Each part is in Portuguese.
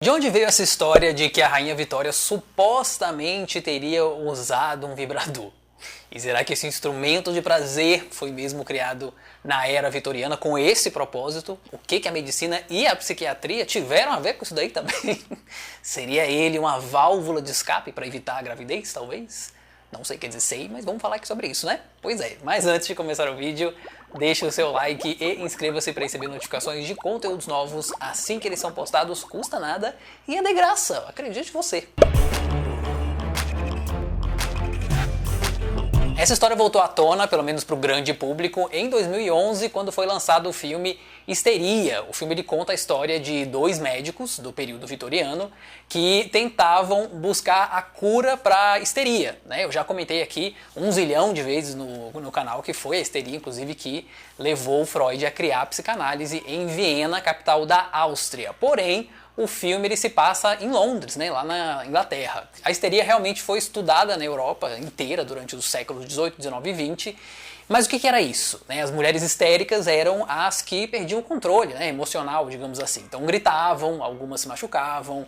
De onde veio essa história de que a Rainha Vitória supostamente teria usado um vibrador? E será que esse instrumento de prazer foi mesmo criado na era vitoriana com esse propósito? O que a medicina e a psiquiatria tiveram a ver com isso daí também? Seria ele uma válvula de escape para evitar a gravidez, talvez? Não sei, quer dizer, sei, mas vamos falar aqui sobre isso, né? Pois é, mas antes de começar o vídeo, deixe o seu like e inscreva-se para receber notificações de conteúdos novos assim que eles são postados, custa nada e é de graça, acredite você. Essa história voltou à tona, pelo menos para o grande público, em 2011, quando foi lançado o filme Histeria. O filme ele conta a história de dois médicos do período vitoriano que tentavam buscar a cura para histeria, né? Eu já comentei aqui 1 zilhão de vezes no canal que foi a histeria, inclusive, que levou Freud a criar a psicanálise em Viena, capital da Áustria. Porém, o filme ele se passa em Londres, né, lá na Inglaterra. A histeria realmente foi estudada na Europa inteira durante os séculos 18, 19 e 20. Mas o que era isso? As mulheres histéricas eram as que perdiam o controle, né, emocional, digamos assim. Então gritavam, algumas se machucavam,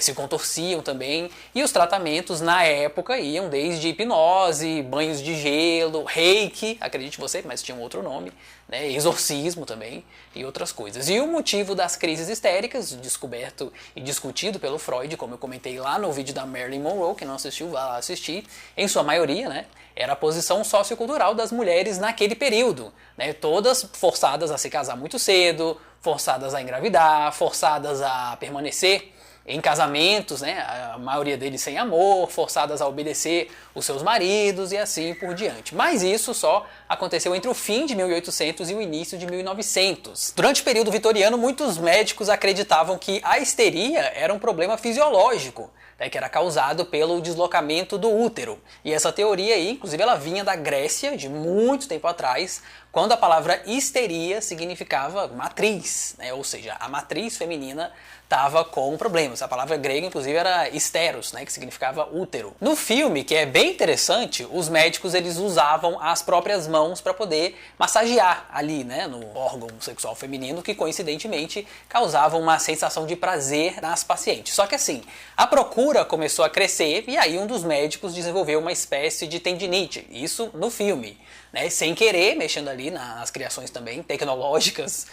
se contorciam também. E os tratamentos na época iam desde hipnose, banhos de gelo, reiki, acredite você, mas tinha um outro nome, né, exorcismo também e outras coisas. E o motivo das crises histéricas, descoberto e discutido pelo Freud, como eu comentei lá no vídeo da Marilyn Monroe, quem não assistiu, vá lá assistir, em sua maioria, né, era a posição sociocultural das mulheres naquele período, né, todas forçadas a se casar muito cedo, forçadas a engravidar, forçadas a permanecer em casamentos, né, a maioria deles sem amor, forçadas a obedecer os seus maridos e assim por diante. Mas isso só aconteceu entre o fim de 1800 e o início de 1900. Durante o período vitoriano, muitos médicos acreditavam que a histeria era um problema fisiológico, né, que era causado pelo deslocamento do útero. E essa teoria aí, inclusive, ela vinha da Grécia, de muito tempo atrás, quando a palavra histeria significava matriz, né, ou seja, a matriz feminina estava com problemas. A palavra grega, inclusive, era hystéros, né, que significava útero. No filme, que é bem interessante, os médicos eles usavam as próprias mãos para poder massagear ali, né, no órgão sexual feminino, que coincidentemente causava uma sensação de prazer nas pacientes. Só que assim, a procura começou a crescer e aí um dos médicos desenvolveu uma espécie de tendinite. Isso no filme, né, sem querer, mexendo ali nas criações também tecnológicas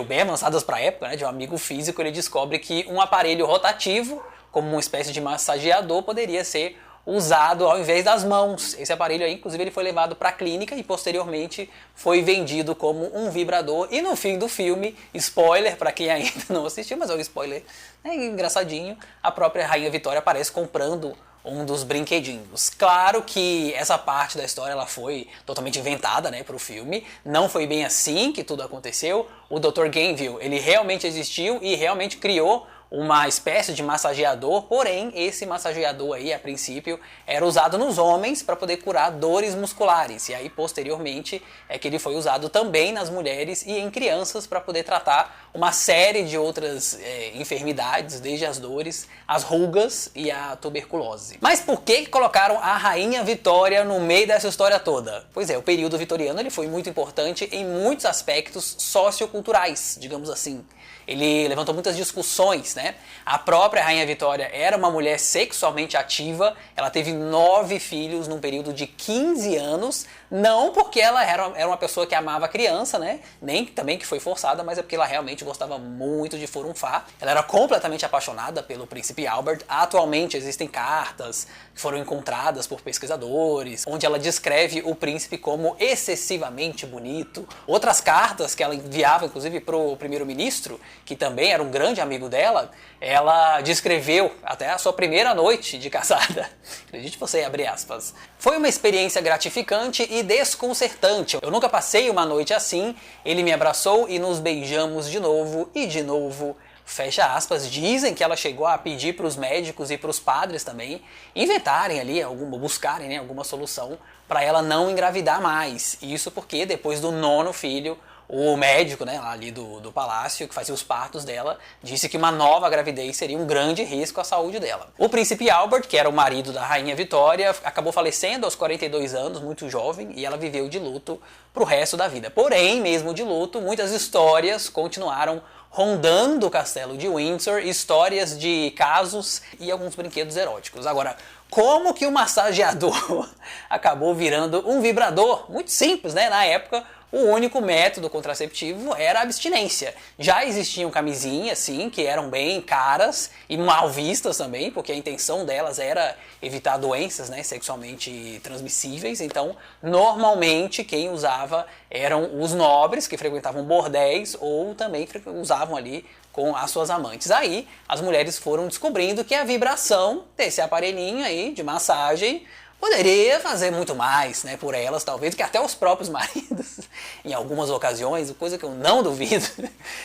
bem avançadas para a época, né, de um amigo físico, ele descobre que um aparelho rotativo, como uma espécie de massageador, poderia ser usado ao invés das mãos. Esse aparelho aí, inclusive, ele foi levado para a clínica e posteriormente foi vendido como um vibrador. E no fim do filme, spoiler para quem ainda não assistiu, mas é um spoiler, né, engraçadinho, a própria Rainha Vitória aparece comprando um dos brinquedinhos. Claro que essa parte da história ela foi totalmente inventada, né, para o filme. Não foi bem assim que tudo aconteceu. O Dr. Granville, ele realmente existiu e realmente criou uma espécie de massageador, porém esse massageador aí, a princípio, era usado nos homens para poder curar dores musculares, e aí posteriormente é que ele foi usado também nas mulheres e em crianças para poder tratar uma série de outras enfermidades, desde as dores, as rugas e a tuberculose. Mas por que colocaram a Rainha Vitória no meio dessa história toda? Pois é, o período vitoriano ele foi muito importante em muitos aspectos socioculturais, digamos assim. Ele levantou muitas discussões, né? A própria Rainha Vitória era uma mulher sexualmente ativa, ela teve 9 filhos num período de 15 anos, não porque ela era uma pessoa que amava a criança, né? Nem também que foi forçada, mas é porque ela realmente gostava muito de furunfar. Ela era completamente apaixonada pelo príncipe Albert. Atualmente existem cartas que foram encontradas por pesquisadores, onde ela descreve o príncipe como excessivamente bonito. Outras cartas que ela enviava, inclusive, para o primeiro-ministro, que também era um grande amigo dela, ela descreveu até a sua primeira noite de casada. Acredite você, abre aspas. Foi uma experiência gratificante e desconcertante. Eu nunca passei uma noite assim, ele me abraçou e nos beijamos de novo e de novo. Fecha aspas. Dizem que ela chegou a pedir para os médicos e para os padres também inventarem ali, buscarem, né, alguma solução para ela não engravidar mais. Isso porque depois do 9º filho, o médico, né, ali do palácio, que fazia os partos dela, disse que uma nova gravidez seria um grande risco à saúde dela. O príncipe Albert, que era o marido da Rainha Vitória, acabou falecendo aos 42 anos, muito jovem, e ela viveu de luto pro resto da vida. Porém, mesmo de luto, muitas histórias continuaram rondando o castelo de Windsor histórias de casos e alguns brinquedos eróticos. Agora, como que o massageador acabou virando um vibrador? Muito simples, né? Na época, o único método contraceptivo era a abstinência. Já existiam camisinhas, sim, que eram bem caras e mal vistas também, porque a intenção delas era evitar doenças, né, sexualmente transmissíveis. Então, normalmente, quem usava eram os nobres, que frequentavam bordéis, ou também usavam ali com as suas amantes. Aí, as mulheres foram descobrindo que a vibração desse aparelhinho aí de massagem poderia fazer muito mais, né, por elas, talvez, que até os próprios maridos, em algumas ocasiões, coisa que eu não duvido.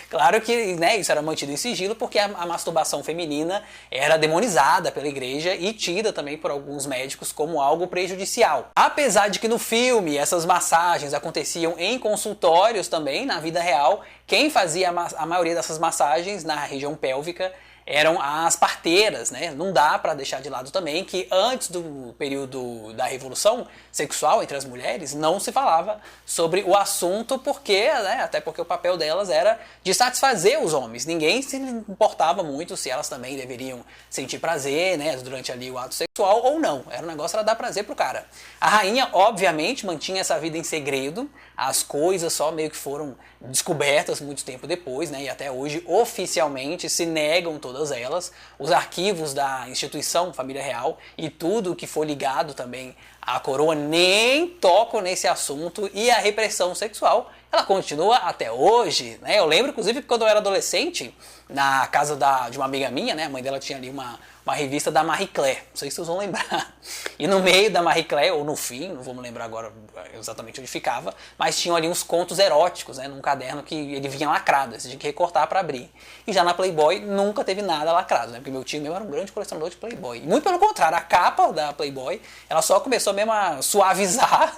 Claro que, né, isso era mantido em sigilo porque a masturbação feminina era demonizada pela igreja e tida também por alguns médicos como algo prejudicial. Apesar de que no filme essas massagens aconteciam em consultórios também, na vida real, quem fazia a maioria dessas massagens na região pélvica eram as parteiras, né? Não dá para deixar de lado também que antes do período da revolução sexual entre as mulheres não se falava sobre o assunto porque, né, até porque o papel delas era de satisfazer os homens. Ninguém se importava muito se elas também deveriam sentir prazer, né, durante ali o ato sexual ou não. Era um negócio para dar prazer pro cara. A rainha, obviamente, mantinha essa vida em segredo. As coisas só meio que foram descobertas muito tempo depois, né, e até hoje oficialmente se negam todas elas. Os arquivos da instituição Família Real e tudo que for ligado também à coroa nem tocam nesse assunto, e a repressão sexual ela continua até hoje, né? Eu lembro inclusive que quando eu era adolescente, na casa de uma amiga minha, né, a mãe dela tinha ali uma revista da Marie Claire, não sei se vocês vão lembrar. E no meio da Marie Claire, ou no fim, não vou me lembrar agora exatamente onde ficava, mas tinham ali uns contos eróticos, né, num caderno que ele vinha lacrado, você tinha que recortar para abrir. E já na Playboy nunca teve nada lacrado, né, porque meu tio mesmo era um grande colecionador de Playboy. E muito pelo contrário, a capa da Playboy, ela só começou mesmo a suavizar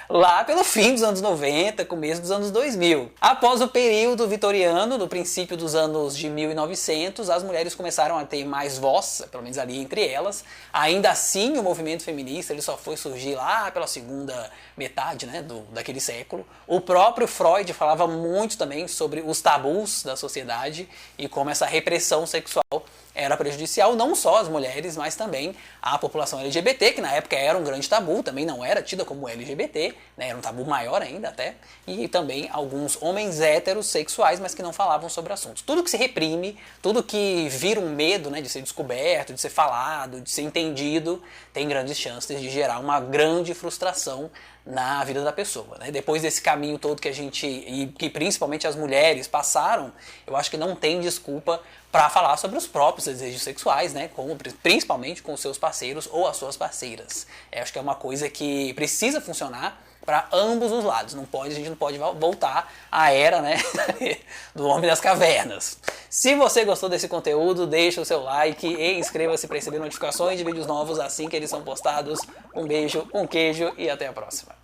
lá pelo fim dos anos 90, começo dos anos 2000. Após o período vitoriano, no princípio dos anos de 1900, as mulheres começaram a ter mais voz, pelo menos ali entre elas. Ainda assim, o movimento feminista ele só foi surgir lá pela segunda metade, né, daquele século. O próprio Freud falava muito também sobre os tabus da sociedade e como essa repressão sexual era prejudicial não só às mulheres, mas também à população LGBT, que na época era um grande tabu, também não era tida como LGBT, né, era um tabu maior ainda até, e também alguns homens heterossexuais, mas que não falavam sobre assuntos. Tudo que se reprime, tudo que vira um medo, né, de ser descoberto, de ser falado, de ser entendido, tem grandes chances de gerar uma grande frustração na vida da pessoa, né? Depois desse caminho todo que a gente, e que principalmente as mulheres passaram, eu acho que não tem desculpa para falar sobre os próprios desejos sexuais, né? Principalmente com os seus parceiros ou as suas parceiras. Acho que é uma coisa que precisa funcionar para ambos os lados. A gente não pode voltar à era, né, do homem das cavernas. Se você gostou desse conteúdo, deixa o seu like e inscreva-se para receber notificações de vídeos novos assim que eles são postados. Um beijo, um queijo e até a próxima.